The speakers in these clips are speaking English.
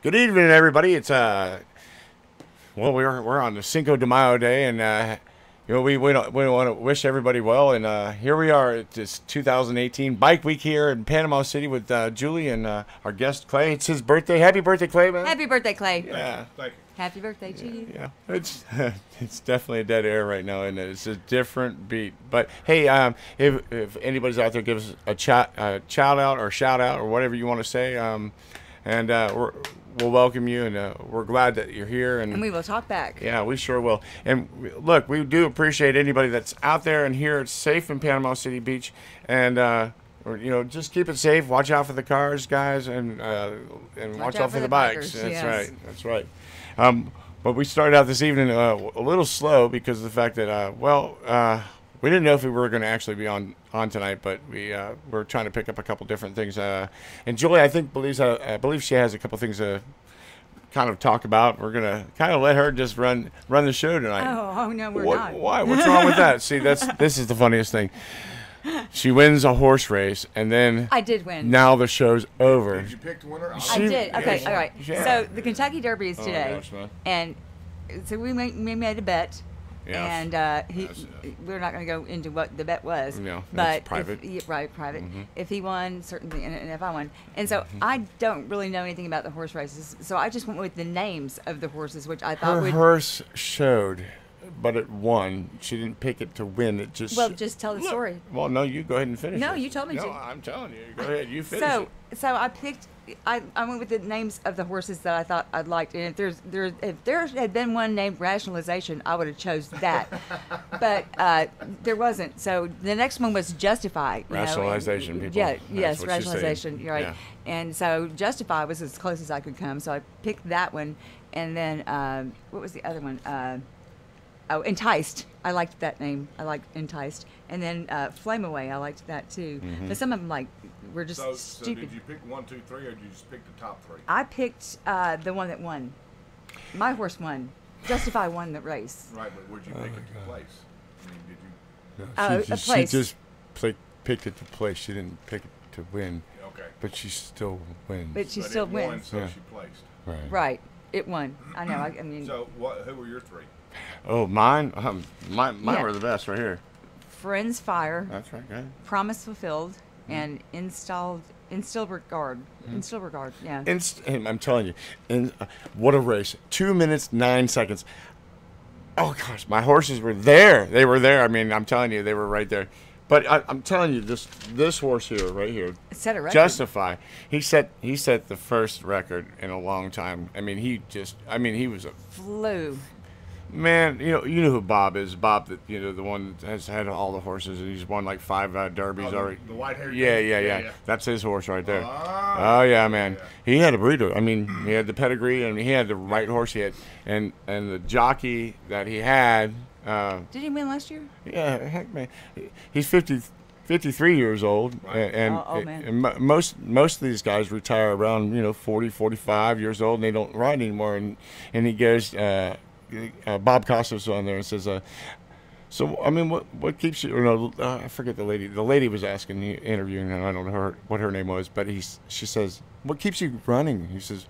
Good evening, everybody. It's well, we're on the Cinco de Mayo day, and we don't want to wish everybody well. And here we are at this 2018 Bike Week here in Panama City with Julie and our guest Clay. It's his birthday. Happy birthday, Clay, man! Happy birthday, Clay! Yeah, thank you. Happy birthday to you. Yeah, it's it's definitely a dead air right now, and it's a different beat. But hey, if anybody's out there, give us a shout out or whatever you want to say. And we'll welcome you, and we're glad that you're here. And we will talk back. Yeah, we sure will. And look, we do appreciate anybody that's out there and here. It's safe in Panama City Beach, and just keep it safe. Watch out for the cars, guys, and watch out for the bikes. Bikers, That's yes. right. That's right. But we started out this evening a little slow because of the fact that we didn't know if we were going to actually be on tonight, but we're trying to pick up a couple different things. And Julie, I believe she has a couple things to kind of talk about. We're gonna kind of let her just run the show tonight. Oh no, we're not. Why? What's wrong with that? See, this is the funniest thing. She wins a horse race, and then I did win. Now the show's over. Did you pick the winner? I did. Okay, all right. Yeah. So the Kentucky Derby is today, gosh, man. and so we made a bet. Yes. And we're not going to go into what the bet was. No, but private. Private. Mm-hmm. If he won, certainly, and if I won. And so I don't really know anything about the horse races, so I just went with the names of the horses, which I thought Her horse showed, but it won. She didn't pick it to win. It just... Well, just tell the story. Well, no, you go ahead and finish it. No, you told me to. No, I'm telling you. Go ahead. You finish it. So I picked... I went with the names of the horses that I thought I'd liked, and if there had been one named Rationalization, I would have chose that, but there wasn't. So the next one was Justify. Rationalization, people. Yeah, That's yes, what Rationalization. You're right. Yeah. And so Justify was as close as I could come, so I picked that one, and then what was the other one? Enticed. I liked that name. I liked Enticed, and then Flame Away. I liked that too. Mm-hmm. But some of them were just So stupid. did you pick 1, 2, 3, or did you just pick the top 3? I picked the one that won. My horse won. Justify won the race. Right, but would you pick it to place? I mean, did you? A place. She just picked it to place. She didn't pick it to win. Okay. But she still wins. But she But still it won, wins. so Yeah. she placed. Right. It won. I know. I mean, So who were your 3? Oh, mine? Mine Yeah. were the best right here. Friends Fire, That's right, guys. Promise Fulfilled, and Instilled Regard. Mm-hmm. Instilled Regard, yeah. And I'm telling you, what a race. 2 minutes, 9 seconds. Oh, gosh, my horses were there. They were there. I mean, I'm telling you, they were right there. But I'm telling you, this horse here, right here, Set a record. Justify. He set the first record in a long time. I mean, he was a Flew. man. You know who Bob is. Bob, the one that has had all the horses, and he's won like 5 derbies already. The white-haired Yeah. dude? That's his horse right there. Ah, Oh yeah, man. yeah. He had a breeder. I mean, he had the pedigree, and he had the right horse. He had, and the jockey that he had. Did he win last year? Yeah, heck, man. He's 53 years old, Right. and, man. and most of these guys retire around 40, 45 years old, and they don't ride anymore. And he goes. Bob Costas on there and says, "So I mean, what keeps you? I forget the lady. The lady was asking, interviewing, and I don't know what her name was, but she says, what keeps you running? He says,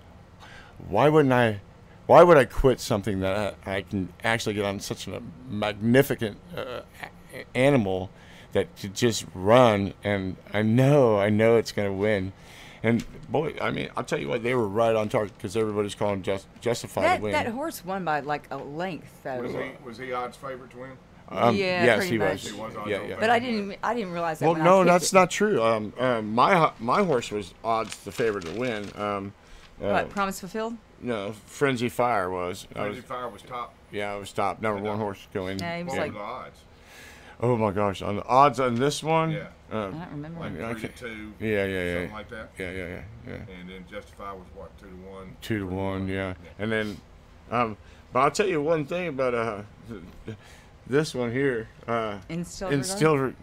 why would I quit something that I can actually get on such a magnificent animal that to just run, and I know it's going to win." And boy, I mean, I'll tell you what, they were right on target because everybody's calling Justify to win. That horse won by like a length, though. Was he odds favorite to win? Yeah, yes, pretty he much. was. He was odds Yeah, on yeah. favorite. But I didn't realize that. Well, when no, I picked that's it. not true. My horse was odds the favorite to win. What, Promise Fulfilled? No, Frenzy Fire was. Frenzy Fire was top. Yeah, it was top. Number one horse going. Yeah, he was What like, were the odds? Oh my gosh, on the odds on this one. Yeah. I don't remember. Like Okay. 3 to 2. Yeah. Something like that. Yeah. And then Justify was what, 2 to 1? 2 to 1. Yeah, and then, but I'll tell you one thing about this one here. Instilled.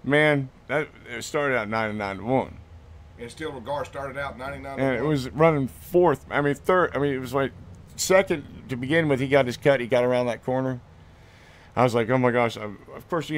Man, it started out 99 to 1. And Still Regard started out 99 And it was running fourth. I mean, third. I mean, it was like second to begin with. He got his cut. He got around that corner. I was like, oh my gosh. Of course,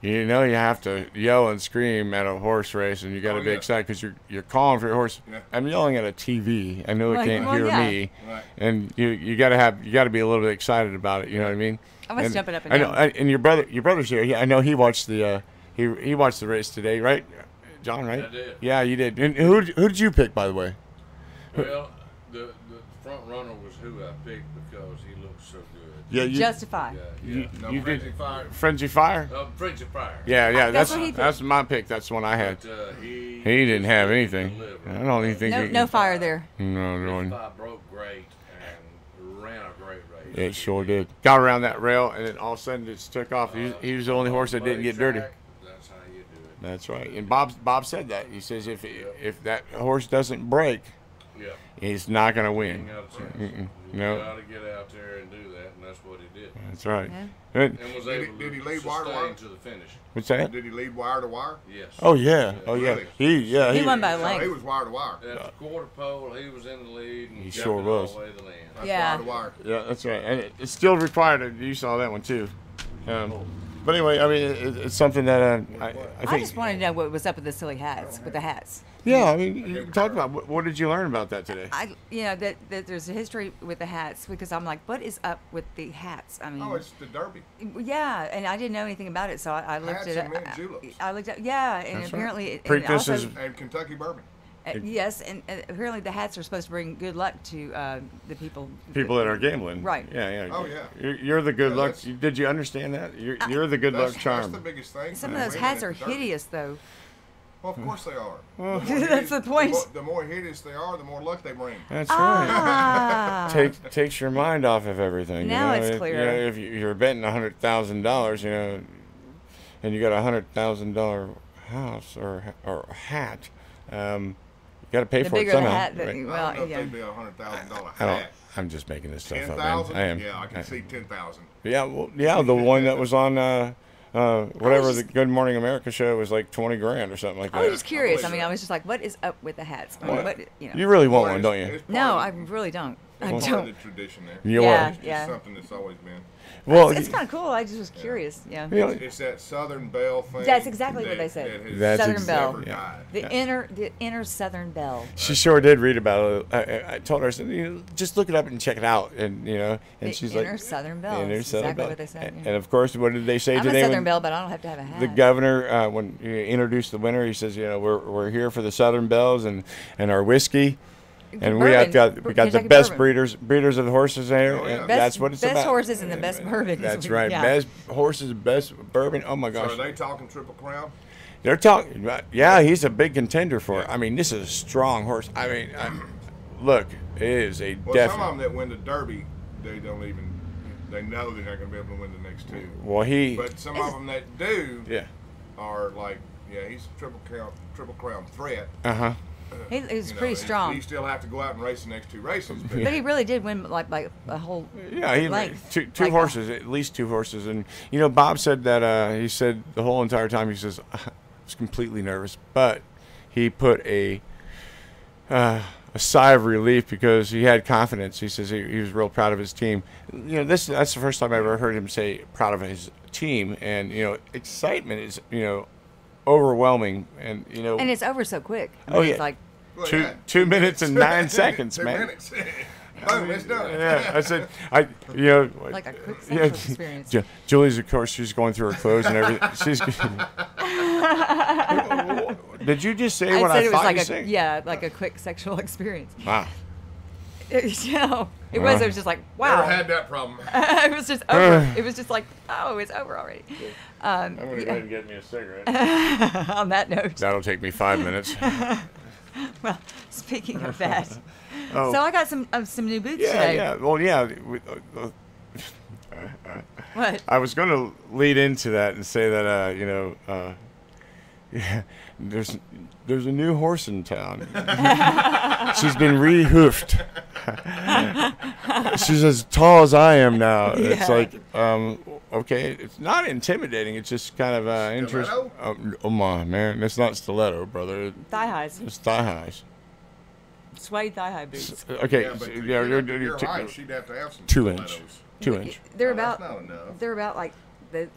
You know you have to yell and scream at a horse race, and you got to Oh, be yeah. excited because you're calling for your horse. Yeah. I'm yelling at a TV. I know it Well, can't well, hear yeah. me, Right. and you got to be a little bit excited about it. You know what I mean? I was And jumping up and I know, down. and your brother's here. I know he watched the he watched the race today, right, John? Right? I did. Yeah, you did. And who did you pick, by the way? Well, the front runner was who I picked because he looked so good. Yeah, you. Justify. Yeah. No You did. Frenzy Fire. Frenzy Fire. Frenzy Fire. Yeah, That's what he picked. that's my pick. That's the one I had. But, He didn't have anything. deliver. I don't even think No, he no fire there. No, no Frenzy one. Fire broke great and ran a great race. It sure did. Got around that rail, and then all of a sudden it just took off. He was the only horse that didn't get dirty. That's how you do it. That's right. And Bob said that. He says if that horse doesn't break, Yeah. he's not going to Ain't win. got a chance. You No. got to get out there and do that, and that's what he did. That's right. Yeah. Good. And was Did he- able did he to lead wire to sustain wire? to the finish. What's that? Did he lead wire to wire? Yes. Oh yeah. Oh yeah. Really? He He won by a So length. he was wire to wire. At the quarter pole, he was in the lead. And He kept sure it was. All the way to the land. That's Yeah. wire to wire. Yeah, that's right. And it's still required. You saw that one too. But anyway, I mean, it's something that I I think. just wanted to know what was up with the silly hats, with the hats. Yeah, I mean, you talk about what did you learn about that today? That there's a history with the hats because I'm like, what is up with the hats? I mean, Oh, it's the Derby. yeah, and I didn't know anything about it, so I looked Hats it and up. men juleps. I looked up, yeah, and That's right. apparently, it, and Preakness also, is- And Kentucky Bourbon. yes, and apparently the hats are supposed to bring good luck to the people. People that are gambling. Right. Yeah, yeah. Oh, yeah. You're the good Yeah, luck. that's- Did you understand that? You're the good luck That's charm. the biggest thing. Some for of those women hats at are the Derby. hideous, though. Well, of course they are. That's the point. The more hideous they are, the more luck they bring. That's right. Ah, Takes your mind off of everything. Now you know? it's You clear. know, if you're betting $100,000, you know, and you got a $100,000 house or hat, you got to pay the for it bigger the somehow. hat, right? I don't well, know if yeah. they'd be $100,000 I don't. hat. I'm just making this stuff up, man. 10,000? I am. Yeah, I can see 10,000. Yeah, well, yeah, the one that was on whatever the just- Good Morning America show was like 20 grand or something like I was that. just curious. I believe mean, that. I was just like, what is up with the hats? I mean, Well, what, you know. You really want Well, one, don't it's- you? it's No, I part of- really don't. I it's part of don't. the tradition there. You Yeah. want? It's Yeah. just something that's always been. Well, It's kind of cool. I just was curious. Yeah. you know, It's that Southern Belle thing. That's exactly what that- they said. that has That's Southern ex- Belle. never yeah. died. The inner Southern Belle. she sure did read about it. I told her, I said, you know, just look it up and check it out, and you know, and The she's inner like, Southern Belle. inner That's Southern exactly Belle. what they said. And, yeah. and of course, what did they say I'm a today? Southern when Belle, but I don't have to have a hat. the governor, when he introduced the winner, he says, you know, we're here for the Southern Bells and our whiskey. And we Bourbon. got the Kentucky best bourbon. breeders of the horses there. Oh, yeah. and Best- that's what it's best about. horses and the best bourbon. That's right. Yeah. Best horses, best bourbon. Oh my So gosh. are they talking Triple Crown? They're talking. Yeah, he's a big contender for it. I mean, this is a strong horse. I mean, look, it is a Well, some of definite. them that win the Derby, they don't even. They know they're not going to be able to win the next two. Well, he. But some of them that do Yeah. are like, yeah, he's a Triple Crown threat. Uh huh. He was You know, pretty strong. He still have to go out and race the next two races. But But he really did win like a whole. Yeah, he length. two Like, horses, at least two horses, and you know, Bob said that he said the whole entire time he says I was completely nervous, but he put a sigh of relief because he had confidence. He says he was real proud of his team. You know, that's the first time I ever heard him say proud of his team, and you know, excitement is overwhelming, and you know, And it's over so quick. I Oh, mean, yeah. It's like, well, two yeah. 2 minutes and 9 seconds, 2 man. minutes. Boom, it's done. Yeah, I said, you know, like a quick yeah, sexual experience. Julie's, of course, she's going through her clothes and everything. She's. Did you just say I what said I it was thought like you a said? like a quick sexual experience. Wow. It was. It was just like, wow. Never had that problem. It was just over. It was just like, oh, it's over already. I'm going to go ahead and get me a cigarette. On that note, That'll take me 5 minutes. well, speaking of that, Oh. so I got some new boots Yeah, today. yeah. Well, yeah. What? I was going to lead into that and say that, you know, yeah, there's a new horse in town. She's been re-hoofed. She's as tall as I am now. It's Yeah. like, okay, it's not intimidating. It's just kind of interesting. Stiletto? Oh my man, it's not stiletto, brother. Thigh highs, It's thigh highs. suede thigh high boots. Okay, Yeah, but so, to yeah, get you're up to your two- height, she'd have to have some 2 inch, stilettos. 2 inch. They're Oh, that's about not enough. they're about like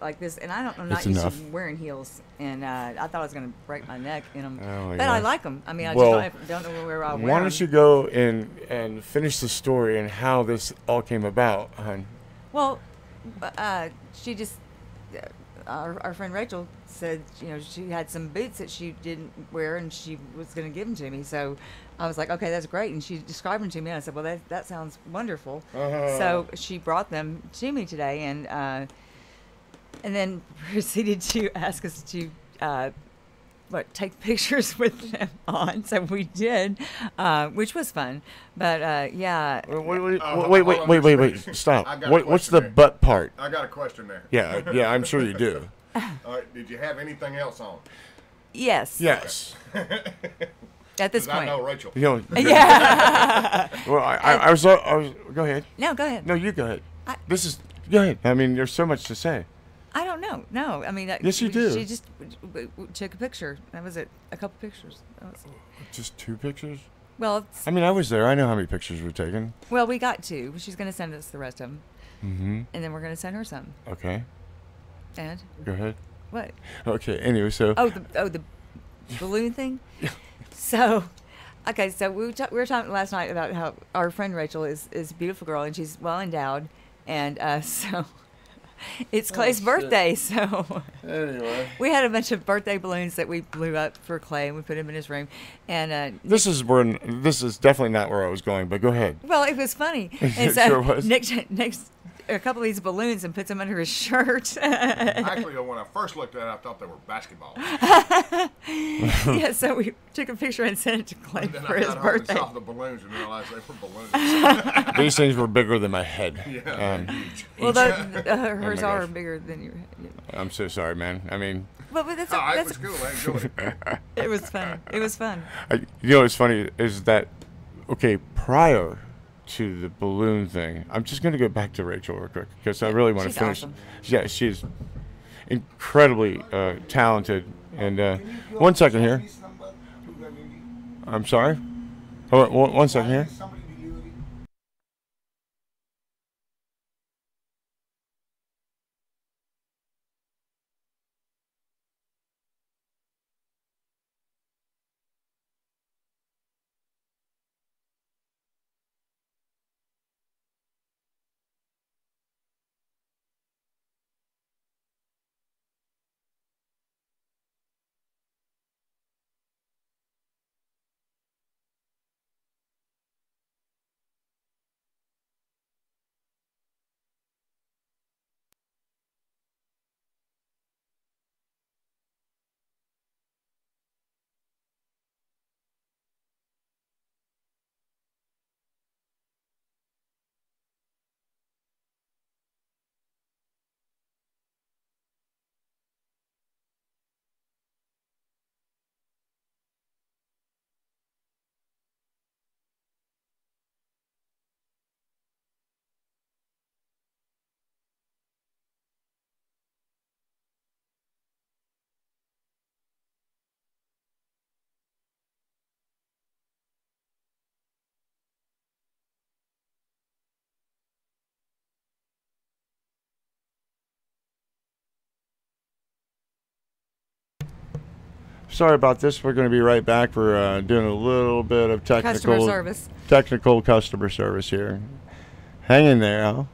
like this, and I'm It's not used enough. to wearing heels, and I thought I was going to break my neck in them, Oh, my but I gosh. like them. I mean, I Well, just don't know where I'll Why wear don't you them. go and finish the story and how this all came about, hon? Well, she just our friend Rachel said, she had some boots that she didn't wear, and she was going to give them to me. So I was like, okay, that's great. And she described them to me, and I said, well, that sounds wonderful. So she brought them to me today, and then proceeded to ask us to take pictures with them on. So we did, which was fun. But yeah, Wait, hold wait, on wait, just wait, a wait, minute. wait, stop. I got a What's question the there. butt part? I got a question there. Yeah, I'm sure you do. All right, did you have anything else on? yes, Yes. at this Because I point. know Rachel. Yeah. Well, I was. Go ahead. No, go ahead. No, you go ahead. I- Go ahead. I mean, there's so much to say. I don't know. No, I mean, Yes, you do. She just took a picture. That was it. A couple pictures. Just 2 pictures? Well, I mean, I was there. I know how many pictures were taken. well, we got 2. She's going to send us the rest of them, Mm-hmm. and then we're going to send her some. Okay. And Go ahead. what? Okay. Anyway, so. The balloon thing. So, okay, so we were talking last night about how our friend Rachel is a beautiful girl, and she's well endowed, and so it's Clay's shit. birthday, so. Anyway. We had a bunch of birthday balloons that we blew up for Clay, and we put him in his room. And This is definitely not where I was going, but go ahead. well, it was funny. And It so sure was. Nick takes a couple of these balloons and puts them under his shirt. Actually, when I first looked at it, I thought they were basketballs. Yeah, so we took a picture and sent it to Clay And then for I his got home and birthday. saw the balloons and realized they were balloons. These things were bigger than my head. Yeah, Um, huge. Well, hers Oh my are gosh. bigger than your. I'm so sorry, man. I mean, But that's, Oh, it that's was cool. I enjoyed it. it was fun. It was fun. what's funny is that, okay, prior to the balloon thing, I'm just going to go back to Rachel real quick because I really want to she's finish. awesome. Yeah, she's incredibly talented. And one second here. I'm sorry. Oh, one second here. Sorry about this. We're going to be right back. We're doing a little bit of technical customer service here. Hang in there, Al.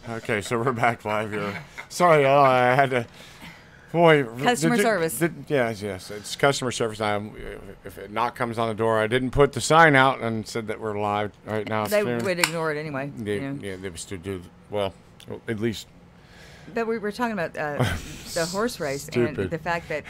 Okay, so we're back live here. Sorry, y'all. I had to. Boy, Customer service. Yes, it's customer service. If a knock comes on the door, I didn't put the sign out and said that we're live right now. They would ignore it anyway. Yeah, they would still do. Well, at least. But we were talking about the horse race and the fact that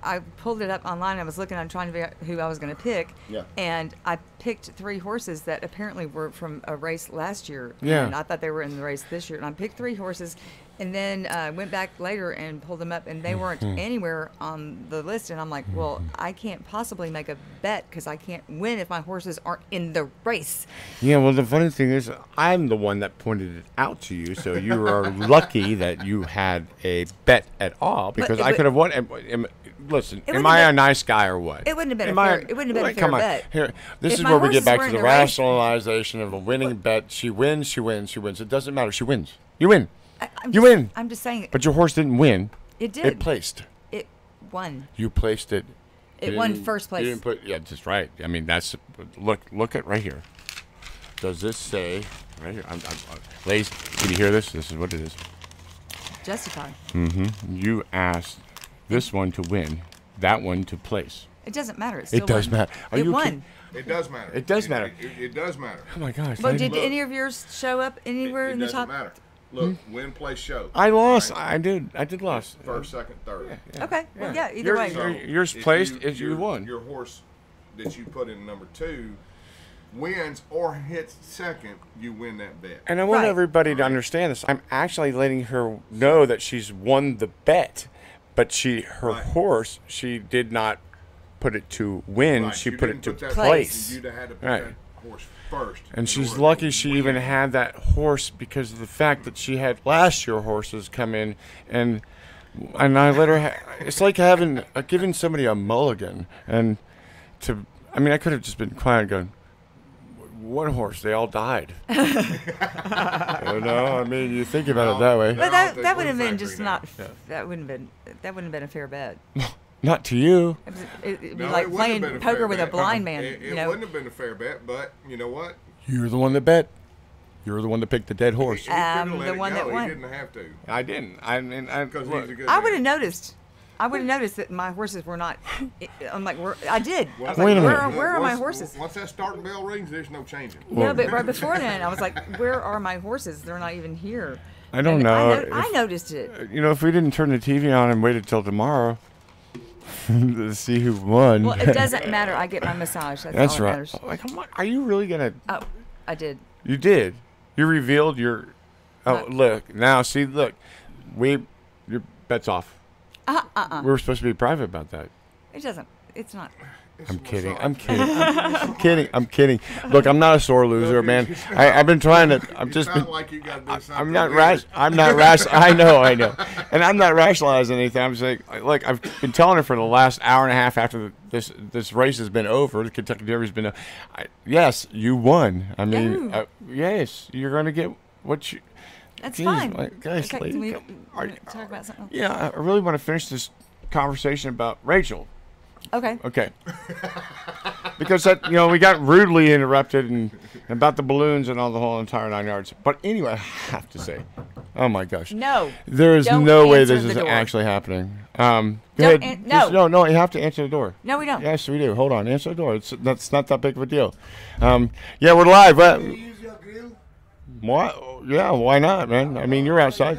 I pulled it up online. I was looking, I'm trying to figure out who I was going to pick. Yeah. And I picked 3 horses that apparently were from a race last year. Yeah. And I thought they were in the race this year. And I picked 3 horses and then went back later and pulled them up, and they weren't anywhere on the list. And I'm like, well, I can't possibly make a bet because I can't win if my horses aren't in the race. Yeah, well, the funny thing is, I'm the one that pointed it out to you, so you are lucky that you had a bet at all, because I could have won. Listen, am I a nice guy or what? It wouldn't have been a fair come on. bet. Here, this If is my where we get horses back were to in the the race- rationalization of a winning bet. She wins, she wins, she wins. It doesn't matter. She wins. You win. You win. I'm just saying. But your horse didn't win. It did. It placed. It won. You placed it. It won first place. You didn't put. Yeah, that's right. I mean, that's look at right here. Does this say right here? Ladies, can you hear this? This is what it is. Justify. You asked this one to win, that one to place. It doesn't matter. It still does won. matter. Are It you won. kidding? It does matter. It does matter. It does matter. Oh my gosh! But I did didn't- any of yours show up anywhere It in the doesn't top? matter. Look, win, play, show. I lost. Right? I did. I did lost. First, second, third. Okay. Well, yeah. Either way. Yours if placed is you won. Your horse that you put in number 2 wins or hits second, you win that bet. And I want Right. everybody to understand this. I'm actually letting her know that she's won the bet, but her Right. horse, she did not put it to win. Right, She you put didn't it to put that place. You'd have had to put Right. that horse first. And in she's order lucky to she win. even had that horse because of the fact that she had last year horses come in, and I let her. It's like giving somebody a mulligan, and I mean, I could have just been quiet and going, one horse, they all died. You know, I mean, you think about it that way. But They're all that would have been factory just now. not. That wouldn't have been a fair bet. Not to you. It'd be No, like it wouldn't playing have been a poker fair with a bet. blind man. It you know. wouldn't have been a fair bet, but you know what? You're the one that bet. You're the one that picked the dead horse. He could've let the it one go. that won. He didn't have to. I didn't. I mean, Because look, he's a good I man. would have noticed. I would have noticed that my horses were not. I'm like, I did. I was Wait a like, minute. where are my Once- horses? Once that starting bell rings, there's no changing. No, but right before then, I was like, where are my horses? They're not even here. I don't And know. I noticed it. You know, if we didn't turn the TV on and waited till tomorrow to see who won. Well, it doesn't matter. I get my massage. That's all that right. matters. Like, are you really gonna? Oh, I did. You did. You revealed your. Oh, look now. See, look, your bet's off. We were supposed to be private about that. It doesn't. It's not. I'm kidding. I'm kidding. I'm kidding. I'm kidding. Look, I'm not a sore loser, man. I've been trying to. I'm just. It's not like you got to do something. I'm not rash. I'm not rash. I know. And I'm not rationalizing anything. I'm saying, like, I've been telling her for the last hour and a half after this race has been over. The Kentucky Derby's been. Yes, you won. I mean, Yahoo. yes, you're going to get what you. That's Geez, fine. like, guys, Okay, lady, can we are- talk about something? Yeah, I really want to finish this conversation about Rachel. Okay. Okay. Because that, we got rudely interrupted and about the balloons and all the whole entire 9 yards. But anyway, I have to say, oh my gosh, No. there is Don't no way answer this the is door. actually happening. Go ahead. No. No, you have to answer the door. No, we don't. Yes, we do. Hold on, answer the door. That's not that big of a deal. Yeah, we're live. You use your grill? Why? Yeah, why not, man? I mean, you're outside.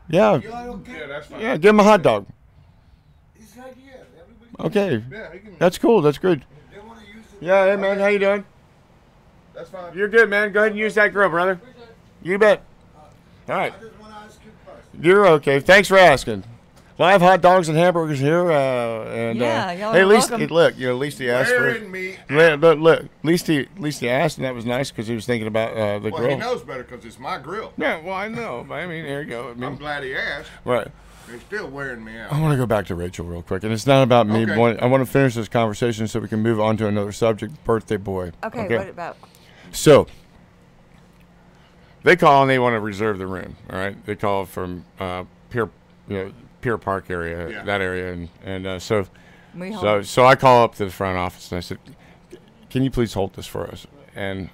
Yeah, You are okay? Yeah, that's fine. yeah. Give him a hot dog. It's right here. Everybody, Okay, Yeah, he can, that's cool. That's good. they want to use it. Yeah, hey man, how you doing? that's fine. You're good, man. Go ahead and use that grill, brother. You bet. All right, I just want to ask you first. you're okay. Thanks for asking. Live hot dogs and hamburgers here, and Yeah, y'all hey, are at least welcome. look, at least he asked for it. Wearing me. But look, at least he asked, and that was nice because he was thinking about the Well, grill. he knows better because it's my grill. Yeah, well, I know. But I mean, here you go. I I'm mean, glad he asked. right. He's still wearing me out. I want to go back to Rachel real quick, and it's not about me. Okay. I want to finish this conversation so we can move on to another subject. Birthday boy. Okay, what about? So they call and they want to reserve the room. All right, they call from Pier Park area, Yeah. that area, and so We hold. I call up to the front office and I said, "Can you please hold this for us?" And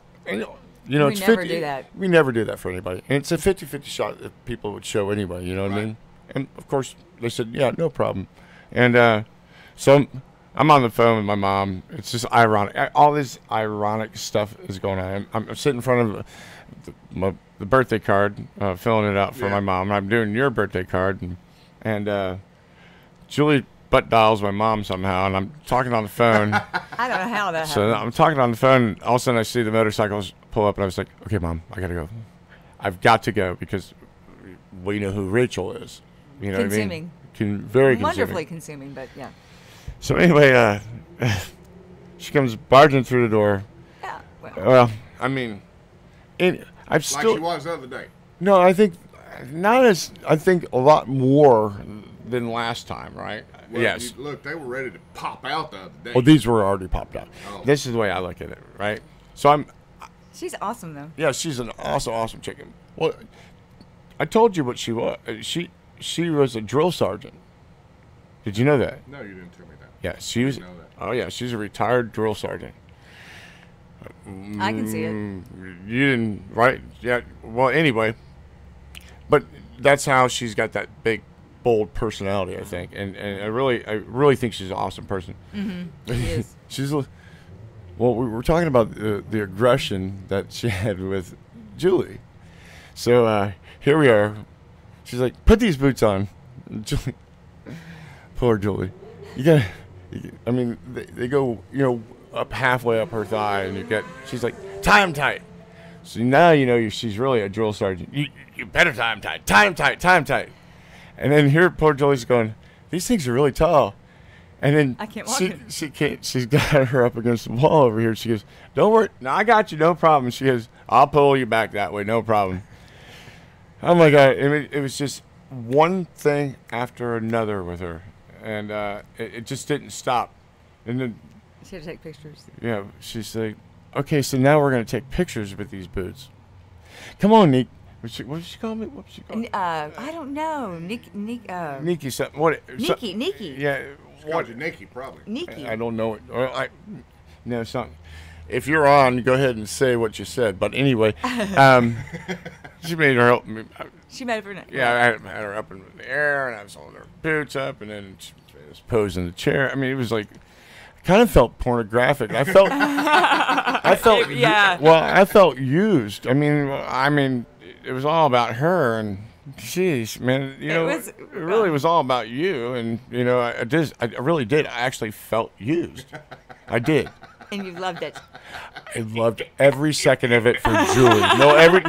You know, We it's never 50, do that. We never do that for anybody. And it's a 50-50 shot that people would show anybody, you know what I Right. mean? And, of course, they said, yeah, no problem. And so I'm on the phone with my mom. It's just ironic. All this ironic stuff is going on. I'm sitting in front of the birthday card, filling it out for Yeah. my mom. I'm doing your birthday card. And Julie butt dials my mom somehow, and I'm talking on the phone. I don't know how that So happened. I'm talking on the phone, and all of a sudden I see the motorcycles pull up, and I was like, okay, Mom, I got to go. I've got to go because we know who Rachel is. You know Consuming. what I mean? Very Wonderfully consuming. consuming, but yeah. So anyway, she comes barging through the door. Yeah. Well, Well, I mean, I've Like still... she was the other day. No, I think I think a lot more than last time, right? Well, Yes. Look, they were ready to pop out the other day. Well, these were already popped out. Oh. This is the way I look at it, right? So she's awesome though. yeah, she's an awesome chicken. Well, I told you what she was. She was a drill sergeant. Did you know that? No, you didn't tell me that. Yeah, she was. know that. Oh yeah, she's a retired drill sergeant. I can see it. You didn't, right? Yeah. Well, anyway, but that's how she's got that big, bold personality, I think, and I really think she's an awesome person. She is. She's well, we were talking about the aggression that she had with Julie. So here we are. She's like, put these boots on. Julie, poor Julie. I mean, they go, up halfway up her thigh, and she's like, tie them tight. So now she's really a drill sergeant. You better tie them tight. Tie them tight. Tie them tight. And then here, poor Julie's going, these things are really tall. And then I can't walk it. she can't. She's got her up against the wall over here. She goes, don't worry. No, I got you. No problem. She goes, I'll pull you back that way. No problem. Oh my God. It was just one thing after another with her. And it just didn't stop. And then, She had to take pictures. yeah, she's like, okay, so now we're going to take pictures with these boots. Come on, Nick. What did she call me? What did she call me? I don't know. Nikki something. What? Nikki. Yeah. She called you Nikki, probably. Nikki. I don't know it. No, it's not. If you're on, go ahead and say what you said. But anyway, she made her help me. She made it for night. Yeah, I had her up in the air, and I was holding her boots up, and then she was posing in the chair. I mean, it was like, kind of felt pornographic. I felt, Yeah. Well, I felt used. I mean, it was all about her, and jeez, man, it really was all about you, and I really did. I actually felt used. I did. And you loved it. I loved every second of it for Julie.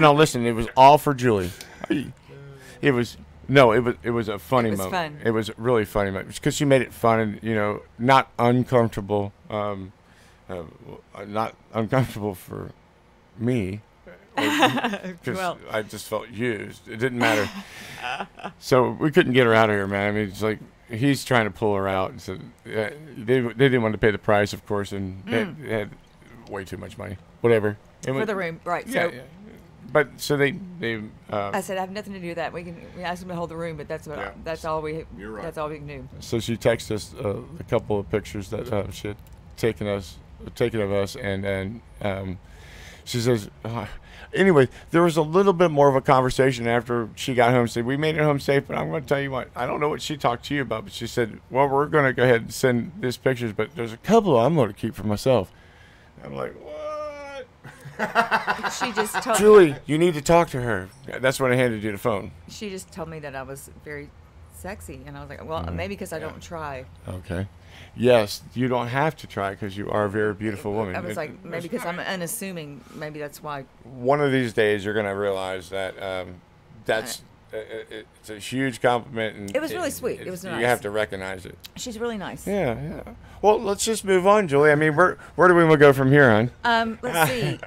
No, listen, it was all for Julie. It was a funny It was moment. fun. It was a really funny moment because she made it fun and not uncomfortable. Not uncomfortable for me. Because Well. I just felt used. It didn't matter. So we couldn't get her out of here, man. I mean, it's like he's trying to pull her out. And so they didn't want to pay the price, of course, and they had way too much money. Whatever. For the room, right? Yeah. So But so they I said I have nothing to do with that. We asked them to hold the room, but that's Yeah. all we. You're right. That's all we can do. so she texted us a couple of pictures that she had taken of us, and she says. Anyway, there was a little bit more of a conversation after she got home. Said we made it home safe, but I'm going to tell you what. I don't know what she talked to you about, but she said, "Well, we're going to go ahead and send these pictures, but there's a couple I'm going to keep for myself." I'm like, "What?" She just told Julie, you need to talk to her. That's when I handed you the phone. She just told me that I was very sexy, and I was like, well, Mm-hmm. maybe because I don't try. Okay. Yes, you don't have to try because you are a very beautiful woman. I was like, maybe because I'm unassuming. Maybe that's why. One of these days you're going to realize that that's it's a huge compliment. And It was really sweet. It was You nice. have to recognize it. She's really nice. Yeah. Well, let's just move on, Julie. I mean, where do we want to go from here, hon? Let's see.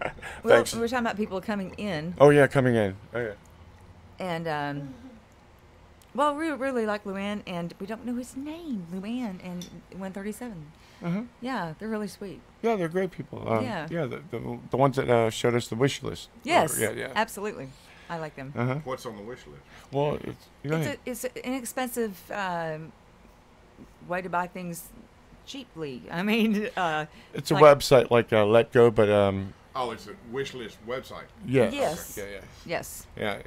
Well, Thanks. we were talking about people coming in, Oh yeah, coming in. Oh yeah. and well, we really like Luann, and we don't know his name, Luann and 137. Uh-huh. Yeah, they're really sweet. Yeah, they're great people. Yeah. Yeah, the ones that showed us the wish list. Yes. Yeah. Absolutely. I like them. Uh-huh. What's on the wish list? Well, It's an inexpensive way to buy things cheaply. I mean, it's a like- website like Let Go, but Oh, it's a wish list website. Yeah. Yes. Yeah, yeah. Yes. Yeah,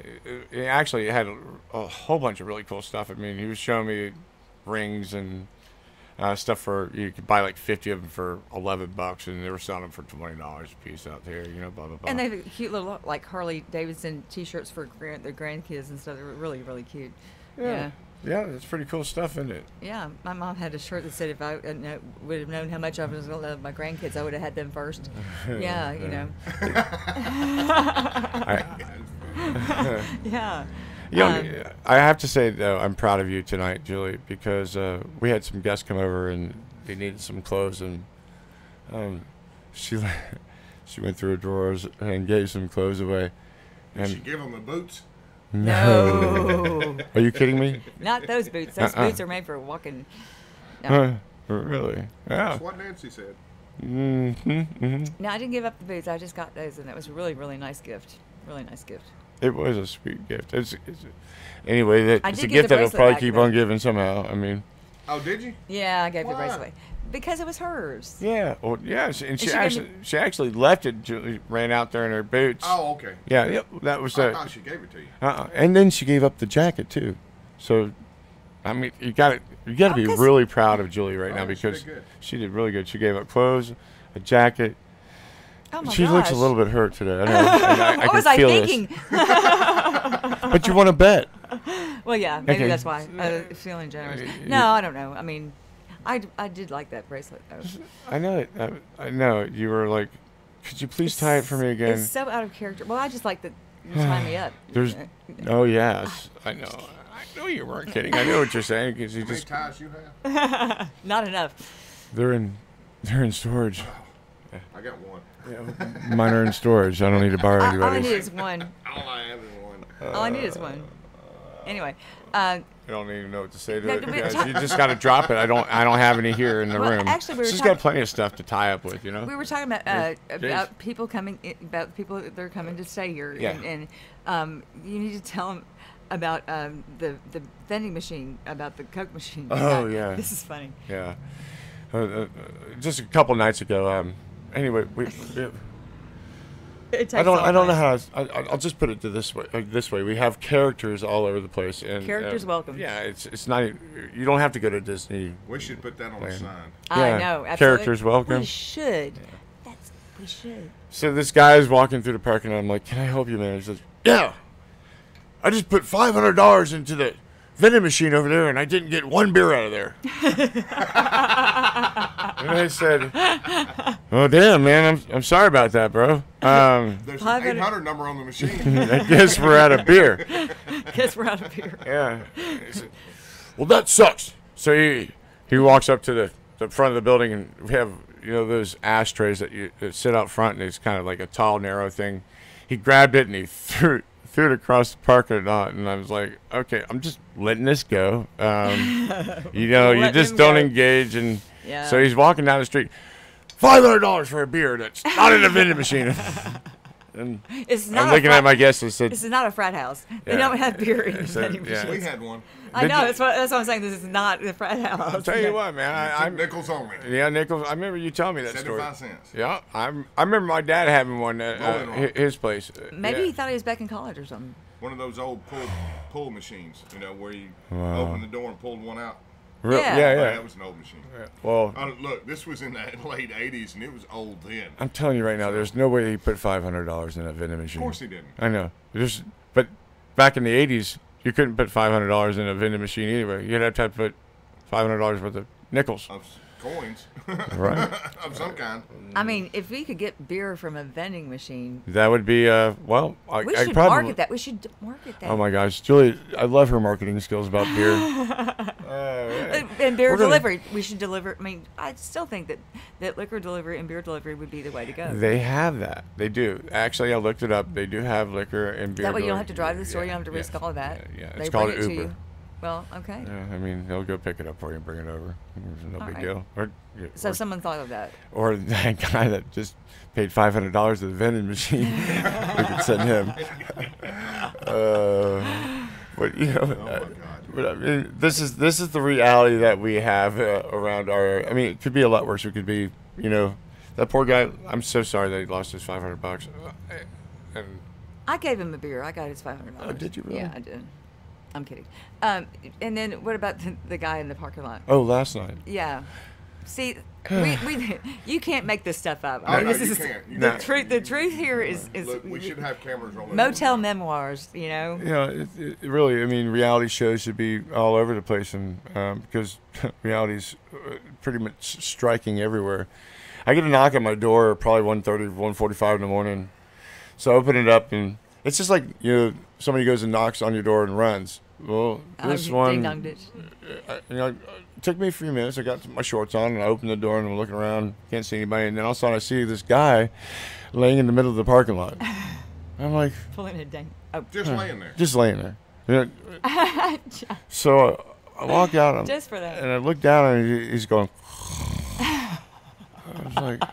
it actually had a whole bunch of really cool stuff. I mean, he was showing me rings and stuff for you could buy like 50 of them for $11, and they were selling them for $20 a piece out there. You know, blah blah blah. And they have cute little like Harley Davidson T-shirts for their grandkids and stuff. They're really really cute. Yeah. Yeah, that's pretty cool stuff, isn't it? Yeah, my mom had a shirt that said if I would have known how much I was going to love my grandkids, I would have had them first. Yeah, you know. Yeah. You know, I have to say though, I'm proud of you tonight, Julie, because we had some guests come over and they needed some clothes, and she went through her drawers and gave some clothes away. Did And you give them the boots? No. Are you kidding me? Not those boots. Those boots are made for walking. No. Really? Yeah. That's what Nancy said. No, I didn't give up the boots. I just got those, and that was a really, really nice gift. Really nice gift. It was a sweet gift. Anyway, I it's did a get gift the that I'll bracelet probably back, keep though. on giving somehow. I mean, Oh, did you? Yeah, I gave the Why? bracelet because it was hers. yeah. Well, yeah. And she gave she actually left it. Julie ran out there in her boots. Oh, okay. Yeah. Yep. That was I thought she gave it to you. And then she gave up the jacket too. So, I mean, you got to be 'cause- really proud of Julie right now Oh, she because did good. she did really good. She gave up clothes, a jacket. Oh my She gosh. looks a little bit hurt today. I know. I What can was I feel thinking? this. But you want to bet? Well, yeah, maybe Okay. that's why. Feeling generous. No, I don't know. I mean, I did like that bracelet though. I know it. I know it. You were like, could you please tie it for me again? It's so out of character. Well, I just like that you tie me up. There's. Oh yes, I know. I know you weren't kidding. I know what you're saying because you How many just. ties you have? Not enough. They're in storage. I got one. Yeah, mine are in storage. I don't need to borrow All I anybody's. need is one. All I have is one. All I need is one. Anyway, I don't even know what to say to No, it. we- guys. You just got to drop it. I don't have any here in the Well, room. actually, we were She's talking- got plenty of stuff to tie up with, you know. we were talking about Jeez. people coming, about people that are coming to stay here, Yeah. and you need to tell them about the vending machine, about the Coke machine. Oh, yeah. This is funny. Yeah. Just a couple nights ago. Anyway, It takes I don't all know night. how. I'll just put it to this way. This way, we have characters all over the place, and Characters welcome. Yeah, it's not. You don't have to go to Disney. We should put that on the Man. sign. I Yeah, know. Absolutely. characters welcome. We should. We should. So this guy is walking through the parking lot. I'm like, "Can I help you, man?" He says, "Yeah, I just put $500 into the vending machine over there, and I didn't get one beer out of there." And I said, "Oh damn, man, I'm sorry about that, bro. There's an 500 800 number on the machine. I guess we're out of beer." Guess we're out of here. Yeah. He said, "Well, that sucks." So he walks up to the front of the building, and we have those ashtrays that sit out front, and it's kind of like a tall, narrow thing. He grabbed it and he threw it across the parking lot, and I was like, "Okay, I'm just letting this go." You Let just him don't go. engage, and Yeah. so he's walking down the street. $500 for a beer that's not in a vending machine. And It's not I'm a looking frat- at my guests and said, This is not a frat house. They Yeah. don't have beer in the So, vending yeah. We machines. had one. I Did know. you- That's what I'm saying. This is not the frat house. "I'll tell you what, man. I'm Nickels only. Yeah, Nichols. I remember you telling me that story. 75 cents. Yeah, I remember my dad having one at Rolling Rock. his place. Maybe yeah. he thought he was back in college or something. One of those old pull machines, where you Wow. open the door and pulled one out. Yeah. Yeah, Oh, yeah. that was an old machine. Well, Look, this was in the late 80s, and it was old then. I'm telling you right now, there's no way he put $500 in a vending machine. Of course he didn't. I know. But back in the '80s, you couldn't put $500 in a vending machine either. You'd have to put $500 worth of nickels. Of coins. Right. Of some kind. I mean, if we could get beer from a vending machine, That would be well. we I should probably market that. We should market that. Oh my gosh, Julie, I love her marketing skills about beer. And beer We're gonna- delivery. We should deliver. I mean, I still think that liquor delivery and beer delivery would be the way to go. They have that. They do. Actually, I looked it up. They do have liquor and beer. That way you don't delivery. have to drive to the store. You Yeah, don't have to risk yeah, all of that. Yeah, They it's called bring it an to Uber. you. Well, okay. Yeah, I mean, they'll go pick it up for you and bring it over. It's no All big right. deal. So someone thought of that. Or that guy that just paid $500 to the vending machine. We could send him. But but I mean, this is the reality that we have around our. I mean, it could be a lot worse. It could be That poor guy. I'm so sorry that he lost his $500. And I gave him a beer. I got his $500. Oh, did you really? Yeah, I did. I'm kidding. And then what about the guy in the parking lot? oh, last night. Yeah. See, you can't make this stuff up. Oh, no, this you is can't. You the can't. truth. The truth here is Look, we should have cameras on. motel memoirs. You know. Yeah, it really. I mean, reality shows should be all over the place, and because reality's pretty much striking everywhere. I get a knock at my door probably 1:30, 1:45 in the morning. So I open it up, and it's just like somebody goes and knocks on your door and runs. Well, this one, ding-donged it. it took me a few minutes. I got my shorts on, and I opened the door, and I'm looking around, can't see anybody, and then all of a sudden I see this guy laying in the middle of the parking lot. I'm like, Pulling it down. Oh. Just laying there. just laying there. So I walk out, Just for that. and I look down, and he's going. I was like,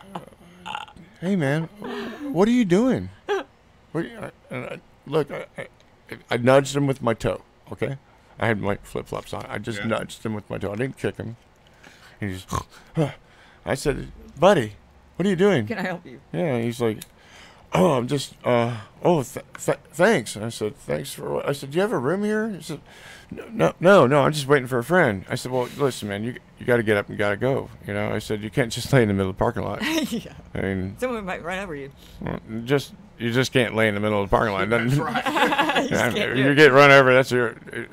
"Hey, man, what are you doing?" I nudged him with my toe. Okay, I had my flip flops on. I just nudged him with my toe. I didn't kick him. He just. I said, "Buddy, what are you doing?" Can I help you? Yeah, he's like, "Oh, I'm just. Thanks." I said, "Thanks for what?" I said, "Do you have a room here?" He said, No. I'm just waiting for a friend." I said, "Well, listen, man, you got to get up and got to go. I said, you can't just lay in the middle of the parking lot. Yeah. I mean, Someone might run over you. you just can't lay in the middle of the parking lot. That's right. You just can't do You it. get run over.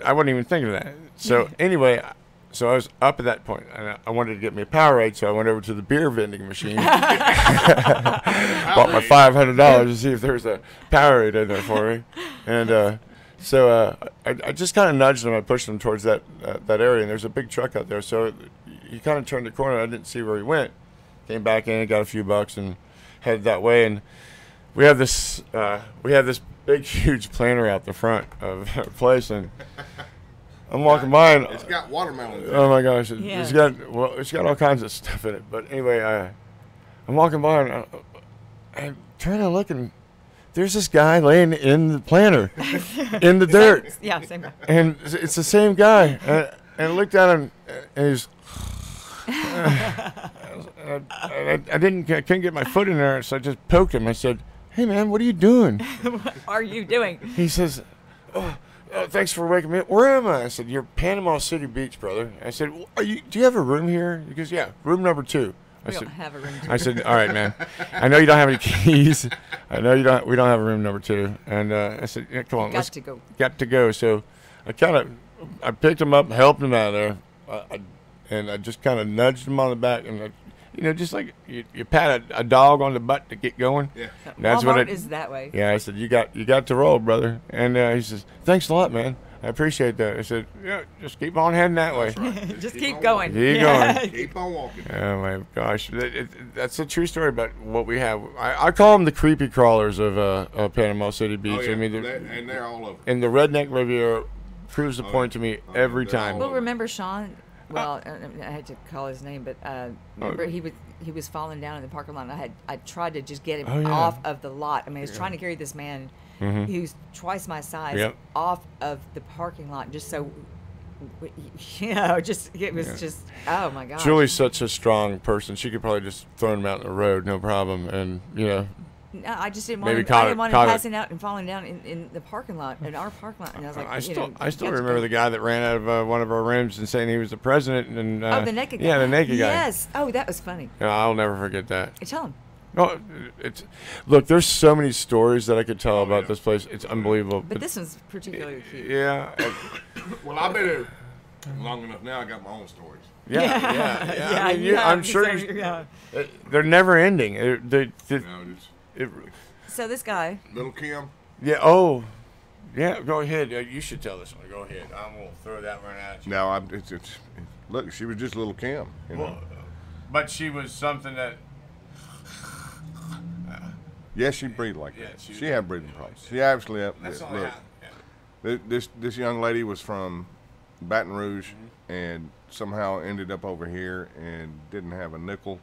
I wasn't even thinking of that. So anyway, so I was up at that point, and I wanted to get me a Powerade, so I went over to the beer vending machine, bought my $500 to see if there was a Powerade in there for me, and so I just kind of nudged him. I pushed him towards that area, and there's a big truck out there. So he kind of turned the corner. I didn't see where he went. Came back in and got a few bucks and headed that way. And we have this big, huge planter out the front of our place, and I'm walking by, and It's got watermelon. oh my gosh, Yeah. it's got all kinds of stuff in it. But anyway, I'm walking by, and I'm trying to look, and there's this guy laying in the planter, in the dirt, Yeah, same guy. and it's the same guy. And I looked at him, and he's. I couldn't get my foot in there, so I just poked him. I said, "Hey, man, what are you doing?" What are you doing? He says, "Oh, thanks for waking me up. Where am I?" I said, "You're Panama City Beach, brother." I said, "Do you have a room here?" He goes, "Yeah, room number 2." We don't have a room. I said, "All right, man. I know you don't have any keys. I know we don't have a room number 2." And I said, "Yeah, come on, let's to go. got to go." So I picked him up, helped him out of there, and I just kind of nudged him on the back, and just like you pat a dog on the butt to get going. Yeah. That's Walmart what it is that way. Yeah, I said, you got to roll, brother. And he says, "Thanks a lot, man. I appreciate that." I said, "Yeah, just keep on heading that way." Just Keep keep on going. Keep going. Keep on walking. Oh my gosh, that's a true story about what we have. I call them the creepy crawlers of Panama City Beach. Oh, yeah. I mean, And they're all over. and the redneck Riviera proves the point to me every they're time. all Well, over. remember Sean? Well, I had to call his name, but remember Oh. he was falling down in the parking lot. And I tried to just get him Oh, yeah. off of the lot. I mean, I was trying to carry this man who's twice my size Yep. off of the parking lot, just so just it was just oh my gosh. Julie's such a strong person. She could probably just throw him out in the road, no problem. And No, I just didn't want Maybe him. caught I it- didn't want caught him it. passing out and falling down in the parking lot, in our parking lot. And I was like, I still you got to remember go. the guy that ran out of one of our rooms and saying he was the president. And Oh, the naked guy. Yeah, the naked guy. Yes. Oh, that was funny. No, I'll never forget that. Tell him. No, look. There's so many stories that I could tell about this place. It's unbelievable. But this one's particularly cute. Yeah, Well, I've been here long enough now. I got my own stories. yeah. I mean, you I'm have, sure so, you- yeah. they're never ending. So this guy, Little Kim. Yeah. Oh, yeah. Go ahead. You should tell this one. Go ahead. I'm gonna throw that one at you. No, look. She was just Little Kim. You know? But she was something that. Yes, she breathed like Yeah, that. she She was- had breathing problems. She actually That's all I look. have. This young lady was from Baton Rouge and somehow ended up over here and didn't have a nickel